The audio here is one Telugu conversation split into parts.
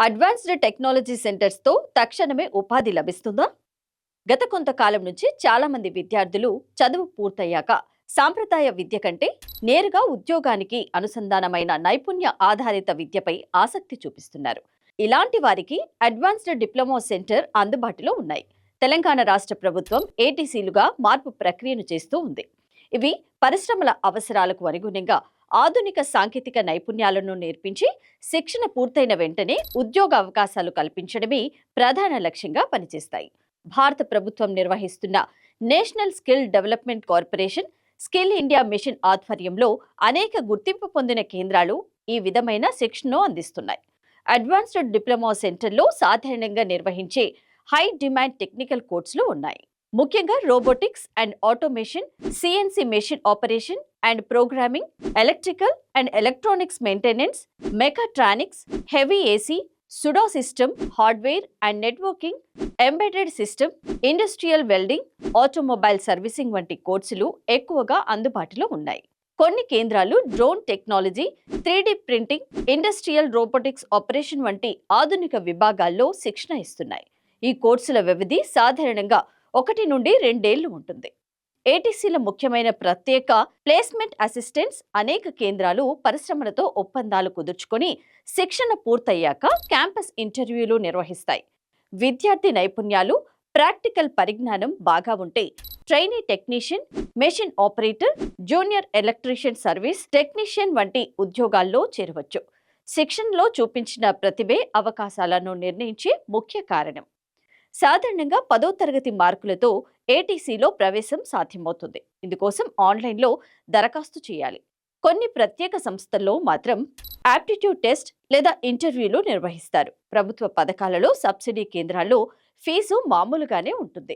అడ్వాన్స్డ్ టెక్నాలజీ సెంటర్స్ తో తక్షణమే ఉపాధి లభిస్తుందా? గత కొంతకాలం నుంచి చాలా మంది విద్యార్థులు చదువు పూర్తయ్యాక సాంప్రదాయ విద్య కంటే నేరుగా ఉద్యోగానికి అనుసంధానమైన నైపుణ్య ఆధారిత విద్యపై ఆసక్తి చూపిస్తున్నారు. ఇలాంటి వారికి అడ్వాన్స్డ్ డిప్లొమా సెంటర్ అందుబాటులో ఉన్నాయి. తెలంగాణ రాష్ట్ర ప్రభుత్వం ఏటీసీలుగా మార్పు ప్రక్రియను చేస్తూ ఉంది. ఇవి పరిశ్రమల అవసరాలకు అనుగుణంగా ఆధునిక సాంకేతిక నైపుణ్యాలను నేర్పించి శిక్షణ పూర్తయిన వెంటనే ఉద్యోగ అవకాశాలు కల్పించడమే ప్రధాన లక్ష్యంగా పనిచేస్తాయి. భారత ప్రభుత్వం నిర్వహిస్తున్న national skill development corporation, skill India mission ఆధ్వర్యంలో అనేక గుర్తింపు పొందిన కేంద్రాలు ఈ విధమైన శిక్షణను అందిస్తున్నాయి. అడ్వాన్స్డ్ డిప్లొమా సెంటర్లో సాధారణంగా నిర్వహించే హై డిమాండ్ టెక్నికల్ కోర్సులు ఉన్నాయి. ముఖ్యంగా robotics and automation, CNC machine operation and programming, electrical and electronics maintenance, mechatronics, heavy AC, sudo system, hardware and networking, embedded system, industrial welding, automobile servicing వంటి కోర్సులు ఎక్కువగా అందుబాటులో ఉన్నాయి. కొన్ని కేంద్రాలు drone technology, 3D printing, industrial robotics operation వంటి ఆధునిక విభాగాల్లో శిక్షణ ఇస్తున్నాయి. ఈ కోర్సుల వ్యవధి సాధారణంగా 1 నుండి 2 ఏళ్లు ఉంటుంది. ఏటీసీల ముఖ్యమైన ప్రత్యేక ప్లేస్మెంట్ అసిస్టెంట్స్ అనేక కేంద్రాలు పరిశ్రమలతో ఒప్పందాలు కుదుర్చుకొని శిక్షణ పూర్తయ్యాక క్యాంపస్ ఇంటర్వ్యూలు నిర్వహిస్తాయి. విద్యార్థి నైపుణ్యాలు, ప్రాక్టికల్ పరిజ్ఞానం బాగా ఉంటే trainee technician, machine operator, junior electrician service technician వంటి ఉద్యోగాల్లో చేరవచ్చు. శిక్షణలో చూపించిన ప్రతిభే అవకాశాలను నిర్ణయించే ముఖ్య కారణం. సాధారణంగా 10వ తరగతి మార్కులతో ఏటీసీలో ప్రవేశం సాధ్యమవుతుంది. ఇందుకోసం ఆన్లైన్లో దరఖాస్తు చేయాలి. కొన్ని ప్రత్యేక సంస్థల్లో మాత్రం ఆప్టిట్యూడ్ టెస్ట్ లేదా ఇంటర్వ్యూలు నిర్వహిస్తారు. ప్రభుత్వ పథకాలలో సబ్సిడీ కేంద్రాల్లో ఫీజు మామూలుగానే ఉంటుంది.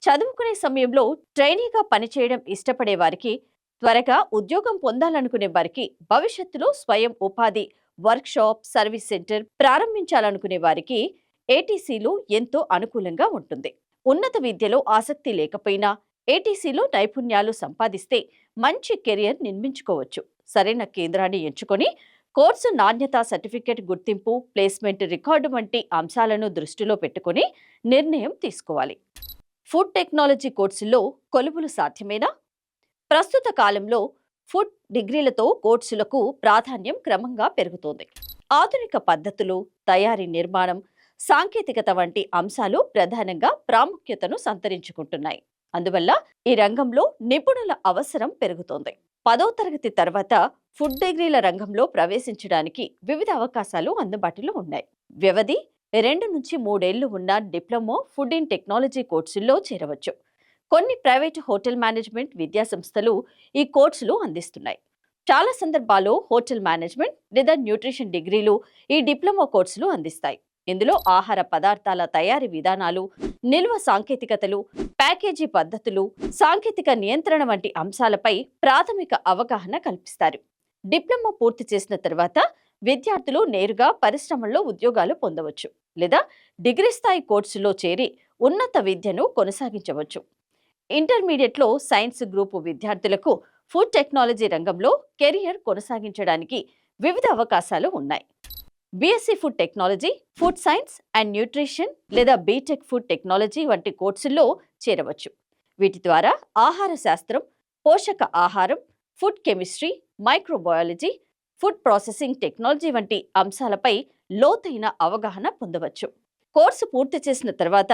చదువుకునే సమయంలో ట్రైనీగా పనిచేయడం ఇష్టపడే వారికి, త్వరగా ఉద్యోగం పొందాలనుకునే వారికి, భవిష్యత్తులో స్వయం ఉపాధి వర్క్షాప్, సర్వీస్ సెంటర్ ప్రారంభించాలనుకునే వారికి ఏటీసీలు ఎంతో అనుకూలంగా ఉంటుంది. ఉన్నత విద్యలో ఆసక్తి లేకపోయినా ఏటీసీలో నైపుణ్యాలు సంపాదిస్తే మంచి కెరియర్ నిర్మించుకోవచ్చు. సరైన కేంద్రాన్ని ఎంచుకొని కోర్సు నాణ్యత, సర్టిఫికేట్ గుర్తింపు, ప్లేస్మెంట్ రికార్డు వంటి అంశాలను దృష్టిలో పెట్టుకుని నిర్ణయం తీసుకోవాలి. ఫుడ్ టెక్నాలజీ కోర్సుల్లో కొలువులు సాధ్యమేనా? ప్రస్తుత కాలంలో ఫుడ్ డిగ్రీలతో కోర్సులకు ప్రాధాన్యం క్రమంగా పెరుగుతోంది. ఆధునిక పద్ధతులు, తయారీ నిర్మాణం, సాంకేతికత వంటి అంశాలు ప్రధానంగా ప్రాముఖ్యతను సంతరించుకుంటున్నాయి. అందువల్ల ఈ రంగంలో నిపుణుల అవసరం పెరుగుతోంది. 10వ తరగతి తర్వాత ఫుడ్ డిగ్రీల రంగంలో ప్రవేశించడానికి వివిధ అవకాశాలు అందుబాటులో ఉన్నాయి. వ్యవధి 2 నుంచి 3 ఏళ్లు ఉన్న డిప్లొమా ఫుడ్ ఇన్ టెక్నాలజీ కోర్సుల్లో చేరవచ్చు. కొన్ని ప్రైవేటు హోటల్ మేనేజ్మెంట్ విద్యా సంస్థలు ఈ కోర్సులు అందిస్తున్నాయి. చాలా సందర్భాల్లో హోటల్ మేనేజ్మెంట్ లేదా న్యూట్రిషన్ డిగ్రీలు ఈ డిప్లొమా కోర్సులు అందిస్తాయి. ఇందులో ఆహార పదార్థాల తయారీ విధానాలు, నిల్వ సాంకేతికతలు, ప్యాకేజీ పద్ధతులు, సాంకేతిక నియంత్రణ వంటి అంశాలపై ప్రాథమిక అవగాహన కల్పిస్తారు. డిప్లొమా పూర్తి చేసిన తర్వాత విద్యార్థులు నేరుగా పరిశ్రమల్లో ఉద్యోగాలు పొందవచ్చు లేదా డిగ్రీ స్థాయి కోర్సులో చేరి ఉన్నత విద్యను కొనసాగించవచ్చు. ఇంటర్మీడియట్లో సైన్స్ గ్రూపు విద్యార్థులకు ఫుడ్ టెక్నాలజీ రంగంలో కెరియర్ కొనసాగించడానికి వివిధ అవకాశాలు ఉన్నాయి. BSc food technology, food science and nutrition లేదా బీటెక్ ఫుడ్ టెక్నాలజీ వంటి కోర్సుల్లో చేరవచ్చు. వీటి ద్వారా ఆహార శాస్త్రం, పోషక ఆహారం, food chemistry, microbiology, food processing technology వంటి అంశాలపై లోతైన అవగాహన పొందవచ్చు. కోర్సు పూర్తి చేసిన తర్వాత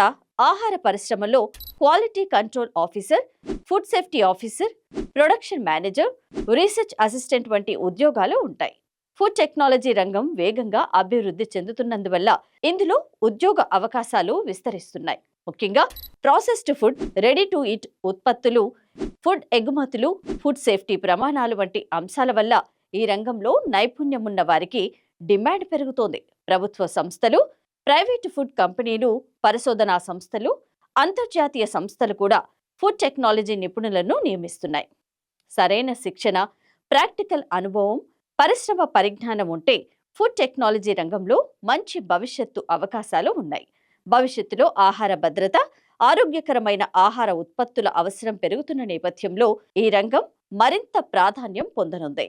ఆహార పరిశ్రమలో quality control officer, food safety officer, production manager, research assistant వంటి ఉద్యోగాలు ఉంటాయి. ఫుడ్ టెక్నాలజీ రంగం వేగంగా అభివృద్ధి చెందుతున్నందువల్ల ఇందులో ఉద్యోగ అవకాశాలు విస్తరిస్తున్నాయి. ముఖ్యంగా processed food, ready to eat ఉత్పత్తులు, ఫుడ్ ఎగుమతులు, ఫుడ్ సేఫ్టీ ప్రమాణాలు వంటి అంశాల వల్ల ఈ రంగంలో నైపుణ్యమున్న వారికి డిమాండ్ పెరుగుతోంది. ప్రభుత్వ సంస్థలు, ప్రైవేటు ఫుడ్ కంపెనీలు, పరిశోధనా సంస్థలు, అంతర్జాతీయ సంస్థలు కూడా ఫుడ్ టెక్నాలజీ నిపుణులను నియమిస్తున్నాయి. సరైన శిక్షణ, ప్రాక్టికల్ అనుభవం, పరిశ్రమ పరిజ్ఞానం ఉంటే ఫుడ్ టెక్నాలజీ రంగంలో మంచి భవిష్యత్తు అవకాశాలు ఉన్నాయి. భవిష్యత్తులో ఆహార భద్రత, ఆరోగ్యకరమైన ఆహార ఉత్పత్తుల అవసరం పెరుగుతున్న నేపథ్యంలో ఈ రంగం మరింత ప్రాధాన్యం పొందనుంది.